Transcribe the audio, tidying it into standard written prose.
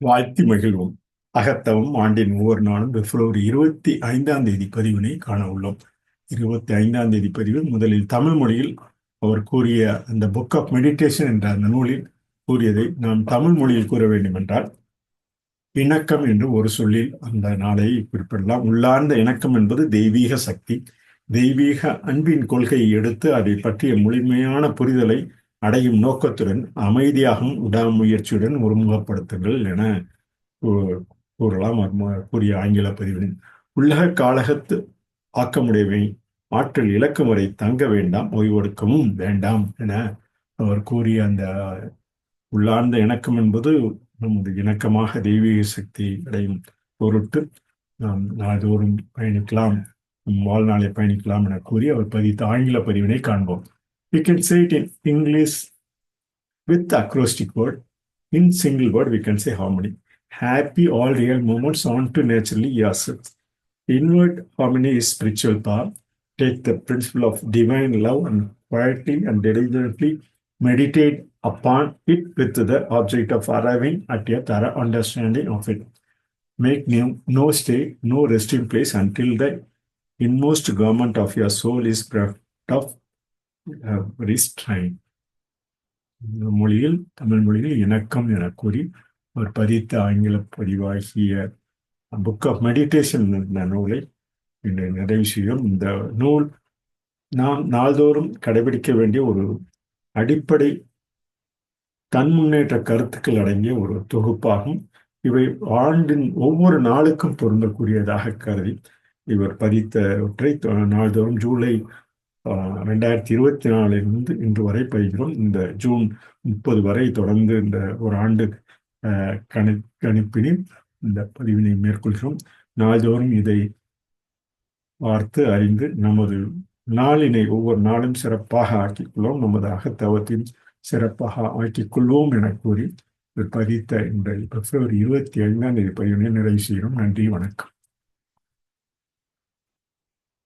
வாழ்த்தி மகிழ்வோம். அகத்தவம் ஆண்டின் ஒவ்வொரு நாளும் பிப்ரவரி 25 பதிவினை காண உள்ளோம். 25 பதிவில் முதலில் தமிழ் மொழியில் அவர் கூறிய அந்த புக் ஆஃப் மெடிடேஷன் என்ற அந்த நூலில் கூறியதை நாம் தமிழ் மொழியில் கூற வேண்டும் என்றால், இணக்கம் என்று ஒரு சொல்லில் அந்த நாளை குறிப்பிடலாம். உள்ளார்ந்த இணக்கம் என்பது தெய்வீக சக்தி. தெய்வீக அன்பின் கொள்கையை எடுத்து அதை பற்றிய முழுமையான புரிதலை அடையும் நோக்கத்துடன் அமைதியாகவும் விடாமுயற்சியுடன் ஒருமுகப்படுத்துங்கள் என கூறலாம். கூறிய ஆங்கில பதிவின் உள்ளக காலகத்து ஆக்கமுடையவை ஆற்றல் இலக்கு வரை தங்க வேண்டாம், ஓய்வெடுக்கவும் வேண்டாம் என அவர் கூறிய அந்த உள்ளார்ந்த இணக்கம் என்பது நமது இணக்கமாக தெய்வீக சக்தி அடையும் பொருட்டு நாம் நாள்தோறும் பயணிக்கலாம், வாழ்நாளை பயணிக்கலாம் என கூறி அவர் பதித்த ஆங்கில பதிவினை காண்போம். We can say it in English with acrostic word. In single word, we can say harmony. Happy all real moments on to naturally yourself. Inward harmony is spiritual power. Take the principle of divine love and quietly and diligently meditate upon it with the object of arriving at a thorough understanding of it. Make no stay, no resting place until the inmost garment of your soul is bereft of restraint. மொழியில் தமிழ் மொழியில் இணக்கம் என கூறி அவர் பதித்த ஆங்கில பதிவாகிய book of meditation என்ற நூலை இன்று நிறைவு செய்யும். இந்த நூல் நாம் நாள்தோறும் கடைபிடிக்க வேண்டிய ஒரு அடிப்படை தன் முன்னேற்ற கருத்துக்கள் அடங்கிய ஒரு தொகுப்பாகும். இவை ஆண்டின் ஒவ்வொரு நாளுக்கும் பொருந்தக்கூடியதாக கருதி இவர் பதித்தவற்றை நாள்தோறும் ஜூலை 2024 இன்று வரை பயிகிறோம். இந்த ஜூன் 30 வரை தொடர்ந்து இந்த ஒரு ஆண்டு கணிப்பினில் இந்த பதிவினை மேற்கொள்கிறோம். நாள்தோறும் இதை பார்த்து அறிந்து நமது நாளினை ஒவ்வொரு நாளும் சிறப்பாக ஆக்கிக்கொள்வோம், நமது அகத்தவத்தின் சிறப்பாக ஆக்கிக்கொள்வோம் என கூறி பதித்த இந்த பிப்ரவரி 25 பதிவினை நிறைவு செய்கிறோம். நன்றி, வணக்கம்.